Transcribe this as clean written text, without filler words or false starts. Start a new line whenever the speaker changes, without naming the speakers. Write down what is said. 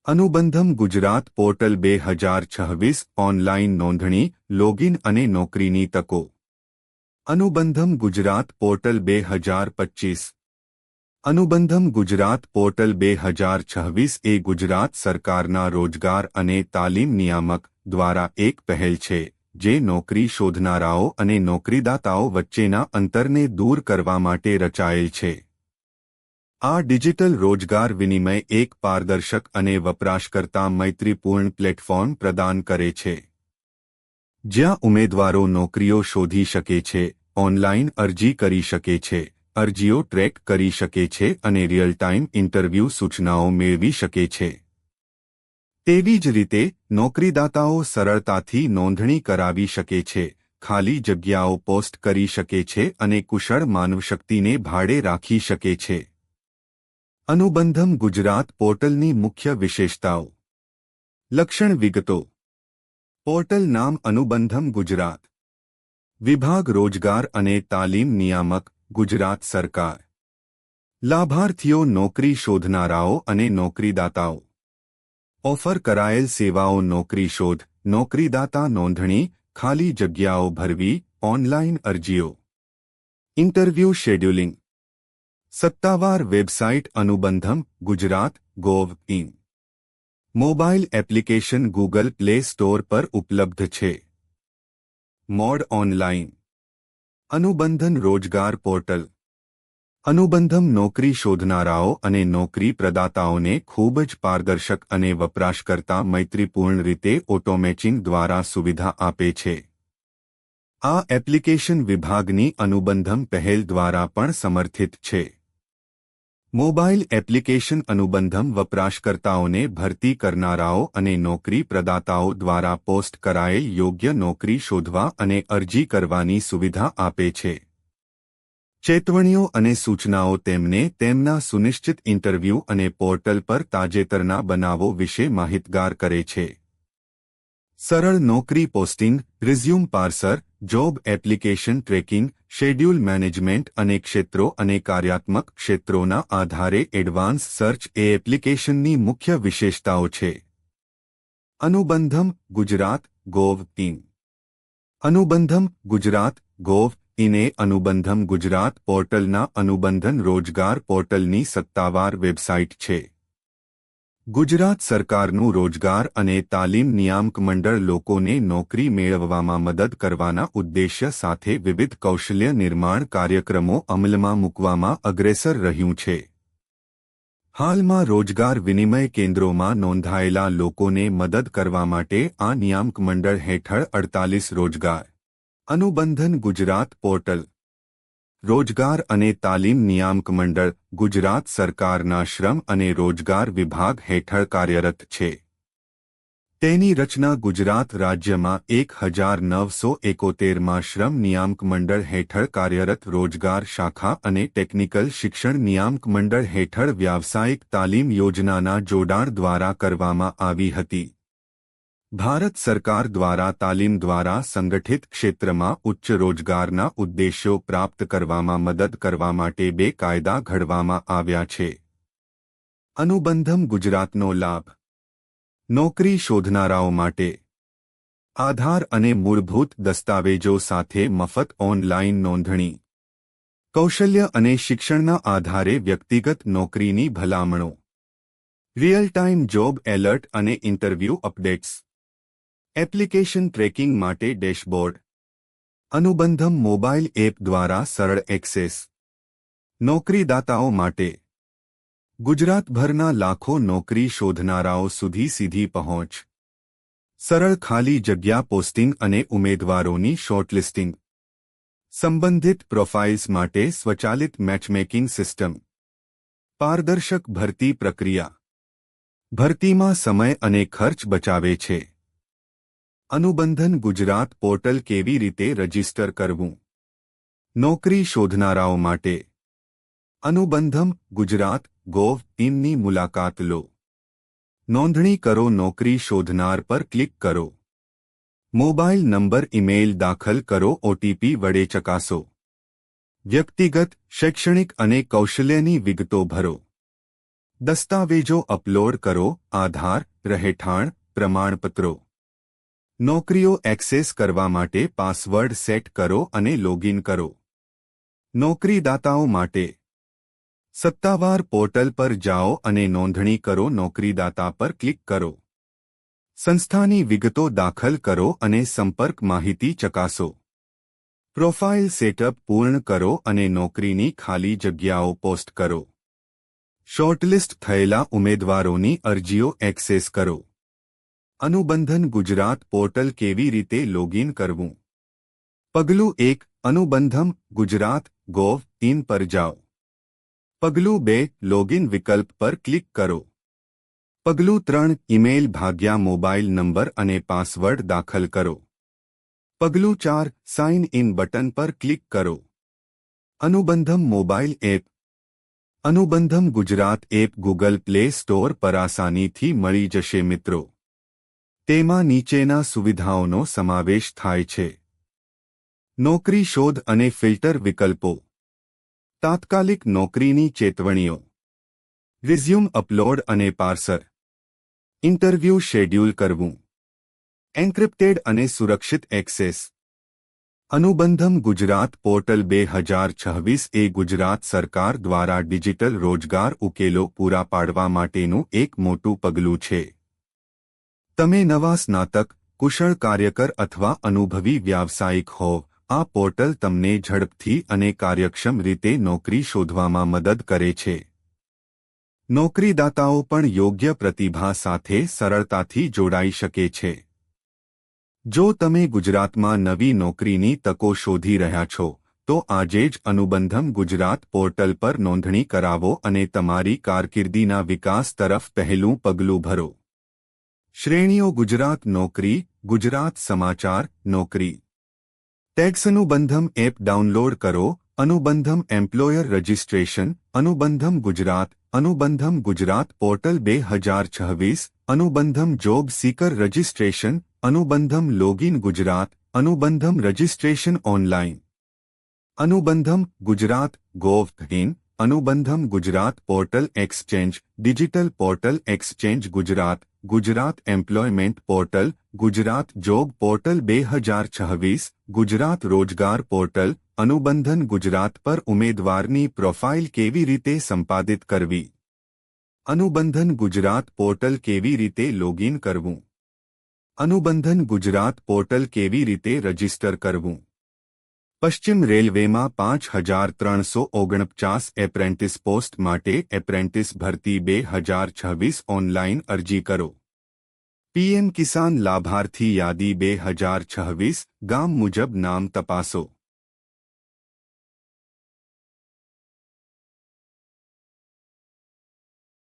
Anubandham Gujarat portal 2026 online નોંધણી, login અને નોકરીની તકો. અનુબંધમ ગુજરાત પોર્ટલ 2025. અનુબંધમ ગુજરાત પોર્ટલ 2026 એ ગુજરાત સરકારના રોજગાર અને તાલીમ નિયામક દ્વારા એક પહેલ છે, જે નોકરી શોધનારાઓ અને નોકરીદાતાઓ વચ્ચેના અંતરને દૂર કરવા માટે રચાયેલ છે. આ ડિજિટલ રોજગાર વિનિમય એક પારદર્શક અને વપરાશકર્તા મૈત્રીપૂર્ણ પ્લેટફોર્મ પ્રદાન કરે છે, જ્યાં ઉમેદવારો નોકરીઓ શોધી શકે છે, ઓનલાઇન અરજી કરી શકે છે, અરજીઓ ટ્રેક કરી શકે છે અને રિયલ ટાઇમ ઇન્ટરવ્યૂ સૂચનાઓ મેળવી શકે છે. તેવી જ રીતે નોકરીદાતાઓ સરળતાથી નોંધણી કરાવી શકે છે, ખાલી જગ્યાઓ પોસ્ટ કરી શકે છે અને કુશળ માનવશક્તિને ભાડે રાખી શકે છે. અનુબંધમ ગુજરાત પોર્ટલની મુખ્ય વિશેષતાઓ. લક્ષણ વિગતો. પોર્ટલ નામ અનુબંધમ ગુજરાત. વિભાગ રોજગાર અને તાલીમ નિયામક, ગુજરાત સરકાર. લાભાર્થીઓ નોકરી શોધનારાઓ અને નોકરીદાતાઓ. ઓફર કરાયેલ સેવાઓ નોકરી શોધ, નોકરીદાતા નોંધણી, ખાલી જગ્યાઓ ભરવી, ઓનલાઇન અરજીઓ. Interview scheduling. સત્તાવાર website Anubandham Gujarat gov.in. Mobile application Google Play Store પર ઉપલબ્ધ છે. Mode online. અનુબંધન રોજગાર પોર્ટલ. અનુબંધમ નોકરી શોધનારાઓ અને નોકરી પ્રદાતાઓને ખૂબ જ પારદર્શક અને વપરાશકર્તા મૈત્રીપૂર્ણ રીતે ઓટોમેચિંગ દ્વારા સુવિધા આપે છે. આ એપ્લિકેશન વિભાગની અનુબંધમ પહેલ દ્વારા પણ સમર્થિત છે. મોબાઈલ એપ્લિકેશન અનુબંધમ વપરાશકર્તાઓને ભરતી કરનારાઓ અને નોકરી પ્રદાતાઓ દ્વારા પોસ્ટ કરાયેલ યોગ્ય નોકરી શોધવા અને અરજી કરવાની સુવિધા આપે છે. ચેતવણીઓ અને સૂચનાઓ તેમને તેમના સુનિશ્ચિત ઇન્ટરવ્યૂ અને પોર્ટલ પર તાજેતરના બનાવો વિશે માહિતગાર કરે છે. સરળ નોકરી posting, resume parser, job application tracking, schedule management અને ક્ષેત્રો અને કાર્યાત્મક ક્ષેત્રોના આધારે એડવાન્સ સર્ચ એ એપ્લિકેશનની મુખ્ય વિશેષતાઓ છે. અનુબંધમ ગુજરાત gov.in. અનુબંધમ ગુજરાત gov.in એ અનુબંધમ ગુજરાત પોર્ટલના અનુબંધન રોજગાર પોર્ટલની સત્તાવાર વેબસાઇટ છે. ગુજરાત સરકારનું રોજગાર અને તાલીમ નિયામક મંડળ લોકોને નોકરી મેળવવામાં મદદ કરવાના ઉદ્દેશ્ય સાથે વિવિધ કૌશલ્ય નિર્માણ કાર્યક્રમો અમલમાં મૂકવામાં અગ્રેસર રહ્યું છે. હાલમાં રોજગાર વિનિમય કેન્દ્રોમાં નોંધાયેલા લોકોને મદદ કરવા માટે આ નિયામક મંડળ હેઠળ 48 રોજગાર અનુબંધન ગુજરાત પોર્ટલ. રોજગાર અને તાલીમ નિયામક મંડળ ગુજરાત સરકારના શ્રમ અને રોજગાર વિભાગ હેઠળ કાર્યરત છે. તેની રચના ગુજરાત રાજ્યમાં 1971માં શ્રમ નિયામક મંડળ હેઠળ કાર્યરત રોજગાર શાખા અને ટેકનિકલ શિક્ષણ નિયામક મંડળ હેઠળ વ્યાવસાયિક તાલીમ યોજનાના જોડાણ દ્વારા કરવામાં આવી હતી. ભારત સરકાર દ્વારા તાલીમ દ્વારા સંગઠિત ક્ષેત્રમાં ઉચ્ચ રોજગારના ઉદ્દેશ્યો પ્રાપ્ત કરવામાં મદદ કરવા માટે 2 કાયદા ઘડવામાં આવ્યા છે. અનુબંધમ ગુજરાતનો લાભ. નોકરી શોધનારાઓ માટે આધાર અને મૂળભૂત દસ્તાવેજો સાથે મફત ઓનલાઇન નોંધણી. કૌશલ્ય અને શિક્ષણના આધારે વ્યક્તિગત નોકરીની ભલામણો. રિયલ ટાઇમ જોબ એલર્ટ અને ઇન્ટરવ્યૂ અપડેટ્સ. એપ્લિકેશન ટ્રેકિંગ માટે ડેશબોર્ડ. અનુબંધમ મોબાઈલ એપ દ્વારા સરળ એક્સેસ. નોકરીદાતાઓ માટે ગુજરાતભરના લાખો નોકરી શોધનારાઓ સુધી સીધી પહોંચ. સરળ ખાલી જગ્યા પોસ્ટિંગ અને ઉમેદવારોની શોર્ટલિસ્ટિંગ. સંબંધિત પ્રોફાઇલ્સ માટે સ્વચાલિત મેચમેકિંગ સિસ્ટમ. પારદર્શક ભરતી પ્રક્રિયા. ભરતીમાં સમય અને ખર્ચ બચાવે છે. અનુબંધન ગુજરાત પોર્ટલ કેવી રીતે રજીસ્ટર કરવું. નોકરી શોધનારાઓ માટે અનુબંધમ ગુજરાત gov.in ની મુલાકાત લો. નોંધણી કરો. નોકરી શોધનાર પર ક્લિક કરો. મોબાઈલ નંબર ઇમેઇલ દાખલ કરો. ઓટીપી વડે ચકાસો. વ્યક્તિગત, શૈક્ષણિક અને કૌશલ્યની વિગતો ભરો. દસ્તાવેજો અપલોડ કરો, આધાર, રહેઠાણ, પ્રમાણપત્રો. નોકરીઓ એક્સેસ કરવા માટે પાસવર્ડ સેટ કરો અને લોગિન કરો. નોકરીદાતાઓ માટે સત્તાવાર પોર્ટલ પર જાઓ અને નોંધણી કરો. નોકરીદાતા પર ક્લિક કરો. સંસ્થાની વિગતો દાખલ કરો અને સંપર્ક માહિતી ચકાસો. પ્રોફાઇલ સેટઅપ પૂર્ણ કરો અને નોકરીની ખાલી જગ્યાઓ પોસ્ટ કરો. શોર્ટલિસ્ટ થયેલા ઉમેદવારોની અરજીઓ એક્સેસ કરો. અનુબંધન ગુજરાત પોર્ટલ કેવી રીતે લોગિન કરવું? પગલું 1. અનુબંધમ ગુજરાત gov.in પર જાઓ. પગલું 2. લોગિન વિકલ્પ પર ક્લિક કરો. પગલું 3. ઈમેલ ભાગ્યા મોબાઈલ નંબર અને પાસવર્ડ દાખલ કરો. પગલું 4. સાઇન ઇન બટન પર ક્લિક કરો. Anubandham mobile app. Anubandham Gujarat app Google Play Store પર આસાનીથી મળી જશે મિત્રો. તેમાં નીચેના સુવિધાઓનો સમાવેશ થાય છે. નોકરી શોધ અને ફિલ્ટર વિકલ્પો. તાત્કાલિક નોકરીની ચેતવણીઓ. રિઝ્યુમ અપલોડ અને પાર્સર. ઇન્ટરવ્યૂ શેડ્યુલ કરવું. એન્ક્રિપ્ટેડ અને સુરક્ષિત એક્સેસ. અનુબંધમ ગુજરાત પોર્ટલ 2026 એ ગુજરાત સરકાર દ્વારા ડિજિટલ રોજગાર ઉકેલો પૂરા પાડવા માટેનું એક મોટું પગલું છે. તમે નવા સ્નાતક, કુશળ કાર્યકર અથવા અનુભવી વ્યાવસાયિક હો, આ પોર્ટલ તમને ઝડપથી અને કાર્યક્ષમ રીતે નોકરી શોધવામાં મદદ કરે છે. નોકરીદાતાઓ પણ યોગ્ય પ્રતિભા સાથે સરળતાથી જોડાઈ શકે છે. જો તમે ગુજરાતમાં નવી નોકરીની તકો શોધી રહ્યા છો, તો આજે જ અનુબંધમ ગુજરાત પોર્ટલ પર નોંધણી કરાવો અને તમારી કારકિર્દીના વિકાસ તરફ પહેલું પગલું ભરો. શ્રેણીઓ ગુજરાત નોકરી, ગુજરાત સમાચાર, નોકરી. ટેક્સ અનુબંધમ એપ ડાઉનલોડ કરો. Anubandham employer registration. Anubandham Gujarat. Anubandham Gujarat portal 2026. Anubandham job seeker registration. Anubandham login Gujarat. Anubandham registration online. Anubandham Gujarat gov.in. Anubandham Gujarat portal exchange. Digital portal exchange Gujarat. Gujarat employment portal. Gujarat job portal 2026. Gujarat રોજગાર પોર્ટલ. અનુબંધન ગુજરાત પર ઉમેદવારની પ્રોફાઇલ કેવી રીતે સંપાદિત કરવી? અનુબંધન ગુજરાત પોર્ટલ કેવી રીતે લોગિન કરવું? અનુબંધન ગુજરાત પોર્ટલ કેવી રીતે રજીસ્ટર કરવું? પશ્ચિમ રેલવેમાં 5349 એપ્રેન્ટિસ પોસ્ટ માટે એપ્રેન્ટિસ ભરતી 2026 ઓનલાઇન અરજી કરો. પીએમ કિસાન લાભાર્થી યાદી 2026 ગામ મુજબ નામ તપાસો.